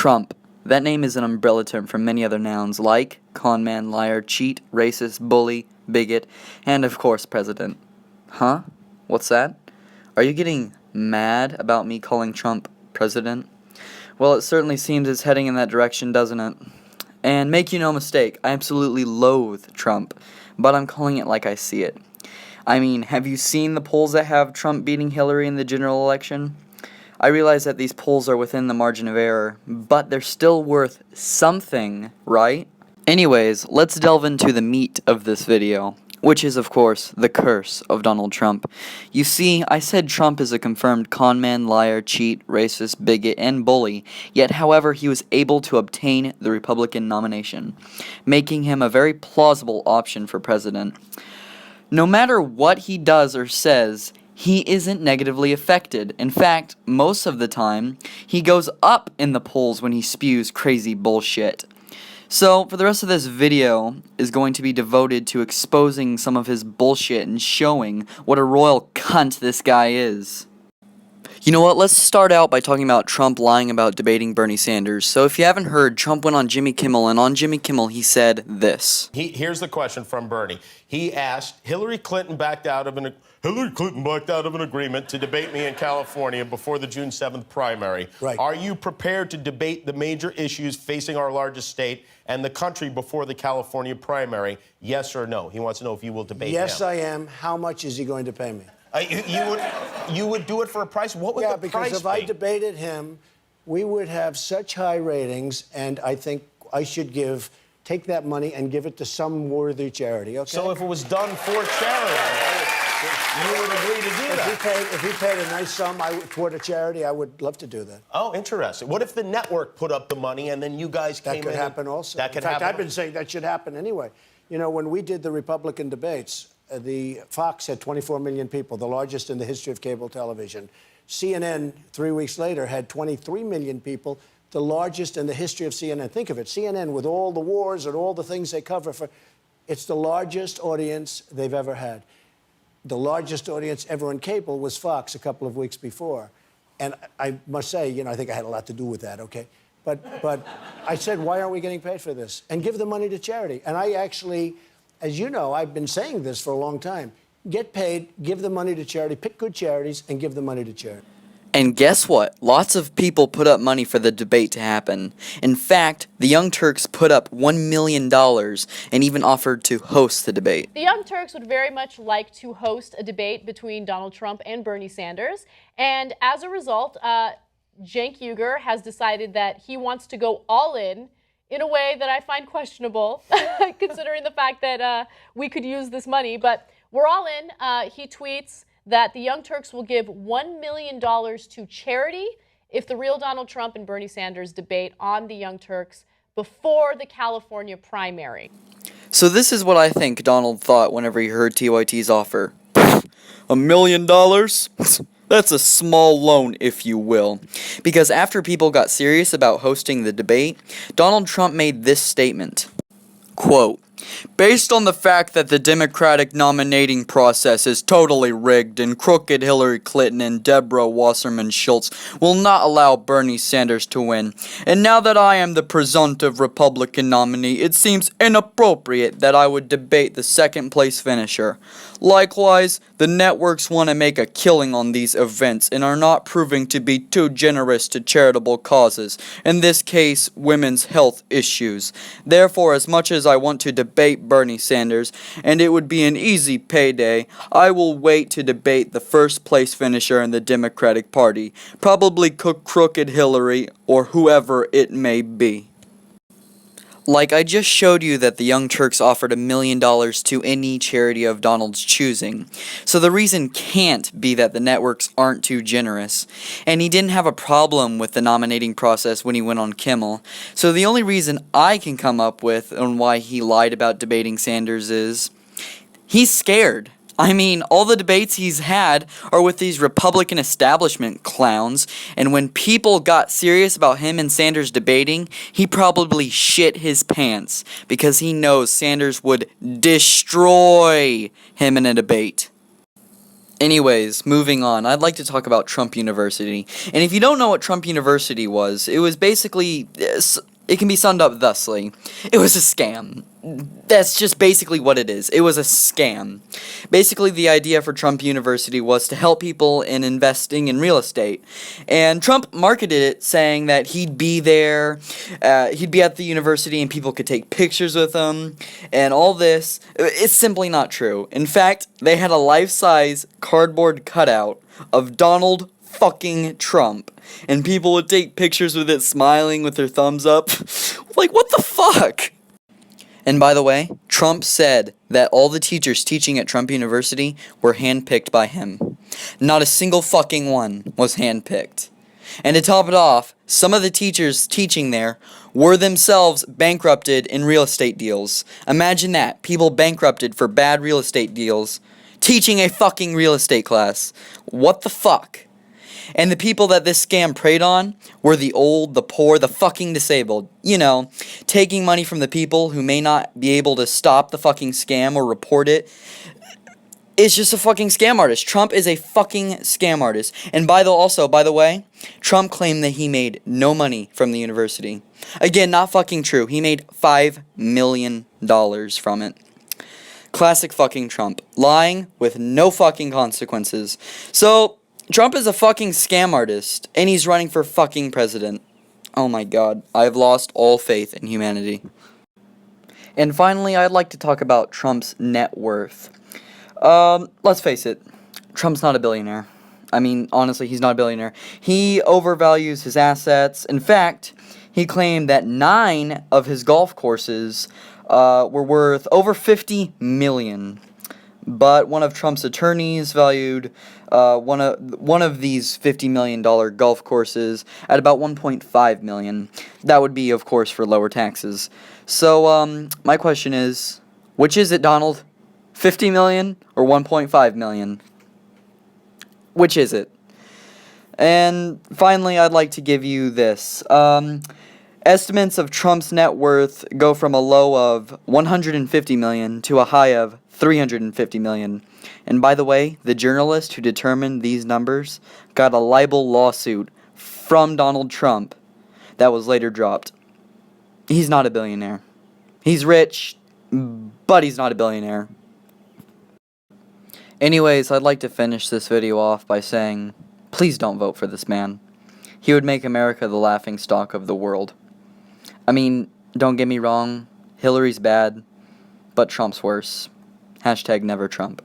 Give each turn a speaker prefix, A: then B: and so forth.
A: Trump. That name is an umbrella term for many other nouns like conman, liar, cheat, racist, bully, bigot, and of course president. Huh? What's that? Are you getting mad about me calling Trump president? Well, it certainly seems it's heading in that direction, doesn't it? And make you no mistake, I absolutely loathe Trump, but I'm calling it like I see it. I mean, have you seen the polls that have Trump beating Hillary in the general election? I realize that these polls are within the margin of error, but they're still worth something, right? Anyways, let's delve into the meat of this video, which is, of course, the curse of Donald Trump. You see, I said Trump is a confirmed conman, liar, cheat, racist, bigot, and bully, yet however he was able to obtain the Republican nomination, making him a very plausible option for president. No matter what he does or says, he isn't negatively affected. In fact, most of the time, he goes up in the polls when he spews crazy bullshit. So, for the rest of this video is going to be devoted to exposing some of his bullshit and showing what a royal cunt this guy is. You know what, let's start out by talking about Trump lying about debating Bernie Sanders. So if you haven't heard, Trump went on Jimmy Kimmel, and on Jimmy Kimmel he said this.
B: Here's the question from Bernie. He asked, Hillary Clinton backed out of an agreement to debate me in California before the June 7th primary.
C: Right.
B: Are you prepared to debate the major issues facing our largest state and the country before the California primary? Yes or no? He wants to know if you will debate him.
C: Yes, I am. How much is he going to pay me?
B: You would do it for a price? What would the price be?
C: Yeah, because if I debated him, we would have such high ratings, and I think I should take that money and give it to some worthy charity, okay?
B: So if it was done for charity, you would agree to do that?
C: If he paid a nice sum toward a charity, I would love to do that.
B: Oh, interesting. What if the network put up the money and then you guys came in?
C: That could happen also.
B: That could
C: happen. In fact,
B: happen.
C: I've been saying that should happen anyway. You know, when we did the Republican debates, the Fox had 24 million people, the largest in the history of cable television. CNN, 3 weeks later, had 23 million people, the largest in the history of CNN. Think of it, CNN with all the wars and all the things they cover, it's the largest audience they've ever had. The largest audience ever on cable was Fox a couple of weeks before. And I must say, you know, I think I had a lot to do with that, okay? But I said, why aren't we getting paid for this? And give the money to charity. And I actually, as you know, I've been saying this for a long time. Get paid, give the money to charity, pick good charities, and give the money to charity.
A: And guess what? Lots of people put up money for the debate to happen. In fact, the Young Turks put up $1 million and even offered to host the debate.
D: The Young Turks would very much like to host a debate between Donald Trump and Bernie Sanders. And as a result, Cenk Uygur has decided that he wants to go all in a way that I find questionable, considering the fact that we could use this money. But we're all in. He tweets that the Young Turks will give $1 million to charity if the real Donald Trump and Bernie Sanders debate on the Young Turks before the California primary.
A: So this is what I think Donald thought whenever he heard TYT's offer. $1 million? That's a small loan, if you will. Because after people got serious about hosting the debate, Donald Trump made this statement. Quote, based on the fact that the Democratic nominating process is totally rigged and crooked Hillary Clinton and Deborah Wasserman Schultz will not allow Bernie Sanders to win, and now that I am the presumptive Republican nominee, it seems inappropriate that I would debate the second-place finisher. Likewise, the networks want to make a killing on these events and are not proving to be too generous to charitable causes, in this case, women's health issues. Therefore, as much as I want to debate Bernie Sanders, and it would be an easy payday, I will wait to debate the first-place finisher in the Democratic Party, probably crooked Hillary or whoever it may be. Like, I just showed you that the Young Turks offered $1 million to any charity of Donald's choosing. So the reason can't be that the networks aren't too generous. And he didn't have a problem with the nominating process when he went on Kimmel. So the only reason I can come up with on why he lied about debating Sanders is he's scared. I mean, all the debates he's had are with these Republican establishment clowns, and when people got serious about him and Sanders debating, he probably shit his pants because he knows Sanders would destroy him in a debate. Anyways, moving on, I'd like to talk about Trump University. And if you don't know what Trump University was, it was basically, it can be summed up thusly. It was a scam. That's just basically what it is. It was a scam. Basically, the idea for Trump University was to help people in investing in real estate. And Trump marketed it saying that he'd be there, he'd be at the university and people could take pictures with him, and all this. It's simply not true. In fact, they had a life-size cardboard cutout of Donald fucking Trump, and people would take pictures with it smiling with their thumbs up. Like, what the fuck? And by the way, Trump said that all the teachers teaching at Trump University were handpicked by him. Not a single fucking one was handpicked. And to top it off, some of the teachers teaching there were themselves bankrupted in real estate deals. Imagine that, people bankrupted for bad real estate deals, teaching a fucking real estate class. What the fuck? And the people that this scam preyed on were the old, the poor, the fucking disabled. You know, taking money from the people who may not be able to stop the fucking scam or report it. It's just a fucking scam artist. Trump is a fucking scam artist. And by the way, Trump claimed that he made no money from the university. Again, not fucking true. He made $5 million from it. Classic fucking Trump. Lying with no fucking consequences. So, Trump is a fucking scam artist, and he's running for fucking president. Oh my god, I've lost all faith in humanity. And finally, I'd like to talk about Trump's net worth. Let's face it, Trump's not a billionaire. I mean, honestly, he's not a billionaire. He overvalues his assets. In fact, he claimed that 9 of his golf courses were worth over $50 million. But one of Trump's attorneys valued one of these $50 million golf courses at about $1.5 million. That would be, of course, for lower taxes. So, my question is, which is it, Donald? $50 million or $1.5 million? Which is it? And finally, I'd like to give you this. Estimates of Trump's net worth go from a low of $150 million to a high of $350 million. And by the way, the journalist who determined these numbers got a libel lawsuit from Donald Trump that was later dropped. He's not a billionaire. He's rich, but he's not a billionaire. Anyways, I'd like to finish this video off by saying, please don't vote for this man. He would make America the laughingstock of the world. I mean, don't get me wrong, Hillary's bad, but Trump's worse. #NeverTrump.